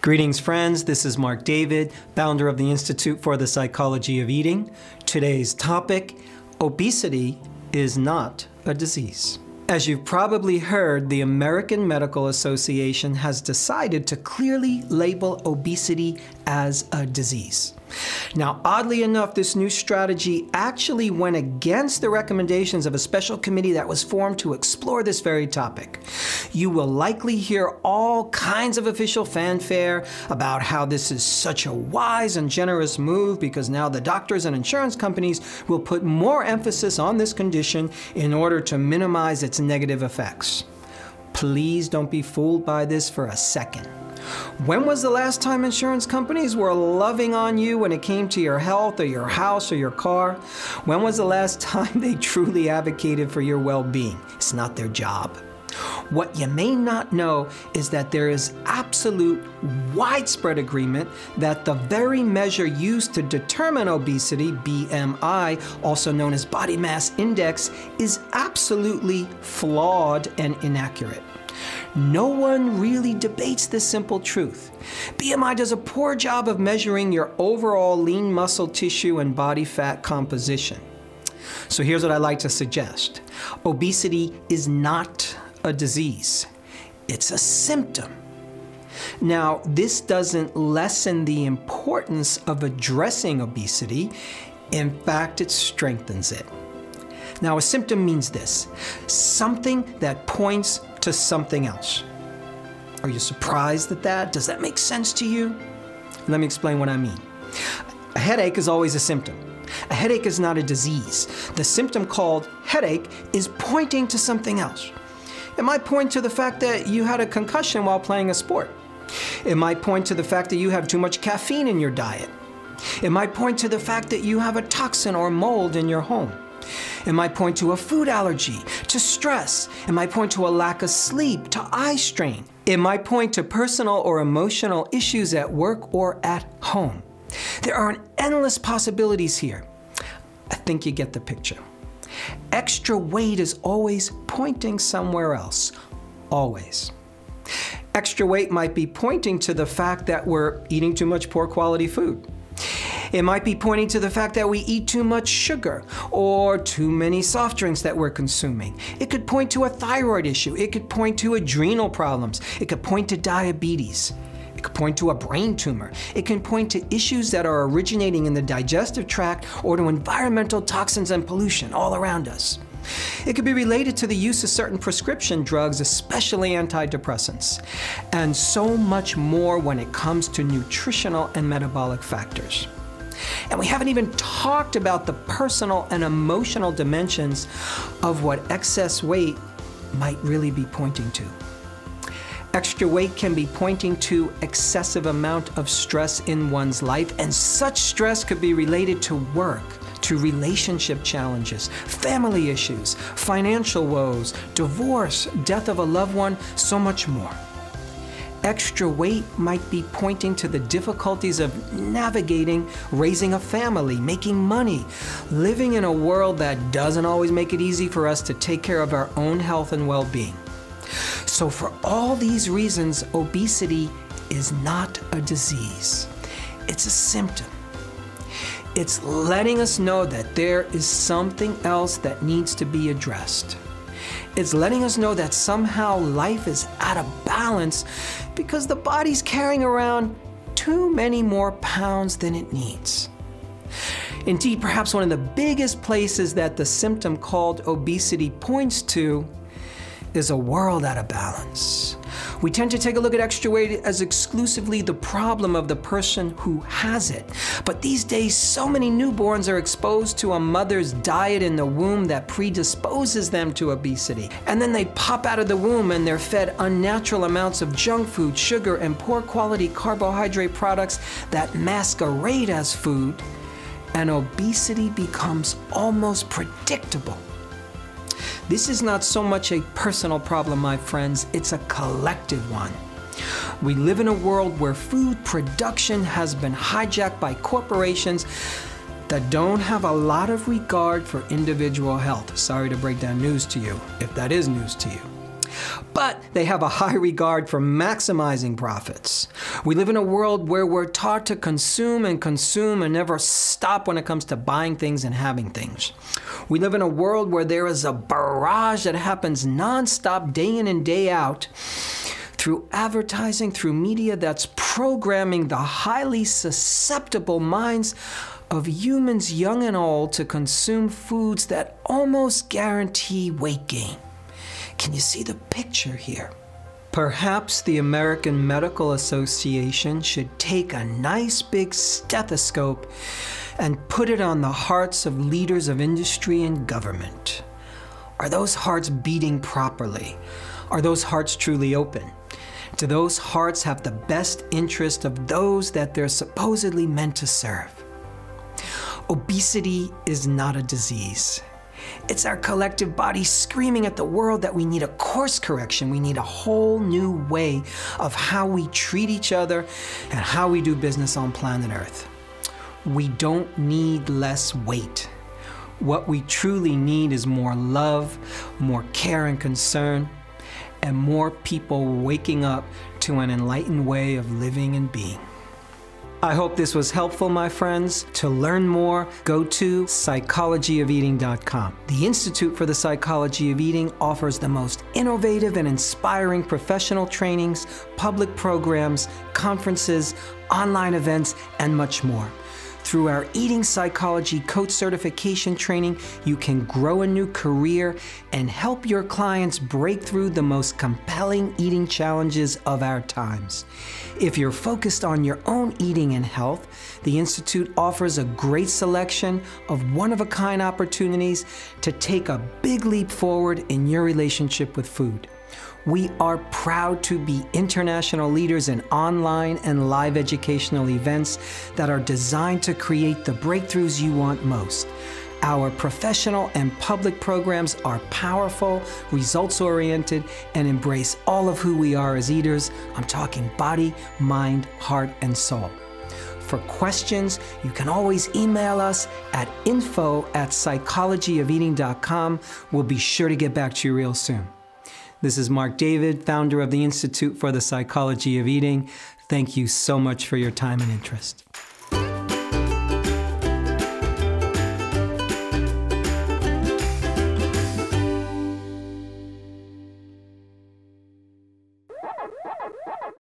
Greetings, friends. This is Marc David, founder of the Institute for the Psychology of Eating. Today's topic, obesity is not a disease. As you've probably heard, the American Medical Association has decided to clearly label obesity as a disease. Now, oddly enough, this new strategy actually went against the recommendations of a special committee that was formed to explore this very topic. You will likely hear all kinds of official fanfare about how this is such a wise and generous move because now the doctors and insurance companies will put more emphasis on this condition in order to minimize its negative effects. Please don't be fooled by this for a second. When was the last time insurance companies were loving on you when it came to your health or your house or your car? When was the last time they truly advocated for your well-being? It's not their job. What you may not know is that there is absolute widespread agreement that the very measure used to determine obesity, BMI, also known as body mass index, is absolutely flawed and inaccurate. No one really debates this simple truth. BMI does a poor job of measuring your overall lean muscle tissue and body fat composition. So here's what I like to suggest. Obesity is not a disease. It's a symptom. Now, this doesn't lessen the importance of addressing obesity. In fact, it strengthens it. Now, a symptom means this: something that points to something else. Are you surprised at that? Does that make sense to you? Let me explain what I mean. A headache is always a symptom. A headache is not a disease. The symptom called headache is pointing to something else. It might point to the fact that you had a concussion while playing a sport. It might point to the fact that you have too much caffeine in your diet. It might point to the fact that you have a toxin or mold in your home. It might point to a food allergy, to stress. It might point to a lack of sleep, to eye strain. It might point to personal or emotional issues at work or at home. There are endless possibilities here. I think you get the picture. Extra weight is always pointing somewhere else, always. Extra weight might be pointing to the fact that we're eating too much poor quality food. It might be pointing to the fact that we eat too much sugar or too many soft drinks that we're consuming. It could point to a thyroid issue. It could point to adrenal problems. It could point to diabetes. It could point to a brain tumor. It can point to issues that are originating in the digestive tract or to environmental toxins and pollution all around us. It could be related to the use of certain prescription drugs, especially antidepressants, and so much more when it comes to nutritional and metabolic factors. And we haven't even talked about the personal and emotional dimensions of what excess weight might really be pointing to. Extra weight can be pointing to excessive amount of stress in one's life, and such stress could be related to work, to relationship challenges, family issues, financial woes, divorce, death of a loved one, so much more. Extra weight might be pointing to the difficulties of navigating raising a family, making money, living in a world that doesn't always make it easy for us to take care of our own health and well-being. So for all these reasons, obesity is not a disease. It's a symptom. It's letting us know that there is something else that needs to be addressed. It's letting us know that somehow life is out of balance because the body's carrying around too many more pounds than it needs. Indeed, perhaps one of the biggest places that the symptom called obesity points to is a world out of balance. We tend to take a look at extra weight as exclusively the problem of the person who has it. But these days, so many newborns are exposed to a mother's diet in the womb that predisposes them to obesity. And then they pop out of the womb and they're fed unnatural amounts of junk food, sugar, and poor quality carbohydrate products that masquerade as food, and obesity becomes almost predictable. This is not so much a personal problem, my friends, it's a collective one. We live in a world where food production has been hijacked by corporations that don't have a lot of regard for individual health. Sorry to break down news to you, if that is news to you. But they have a high regard for maximizing profits. We live in a world where we're taught to consume and never stop when it comes to buying things and having things. We live in a world where there is a barrage that happens nonstop, day in and day out, through advertising, through media that's programming the highly susceptible minds of humans young and old to consume foods that almost guarantee weight gain. Can you see the picture here? Perhaps the American Medical Association should take a nice big stethoscope and put it on the hearts of leaders of industry and government. Are those hearts beating properly? Are those hearts truly open? Do those hearts have the best interest of those that they're supposedly meant to serve? Obesity is not a disease. It's our collective body screaming at the world that we need a course correction. We need a whole new way of how we treat each other and how we do business on planet Earth. We don't need less weight. What we truly need is more love, more care and concern, and more people waking up to an enlightened way of living and being. I hope this was helpful, my friends. To learn more, go to psychologyofeating.com. The Institute for the Psychology of Eating offers the most innovative and inspiring professional trainings, public programs, conferences, online events, and much more. Through our Eating Psychology Coach Certification training, you can grow a new career and help your clients break through the most compelling eating challenges of our times. If you're focused on your own eating and health, the Institute offers a great selection of one-of-a-kind opportunities to take a big leap forward in your relationship with food. We are proud to be international leaders in online and live educational events that are designed to create the breakthroughs you want most. Our professional and public programs are powerful, results-oriented, and embrace all of who we are as eaters. I'm talking body, mind, heart, and soul. For questions, you can always email us at info@psychologyofeating.com. We'll be sure to get back to you real soon. This is Marc David, founder of the Institute for the Psychology of Eating. Thank you so much for your time and interest.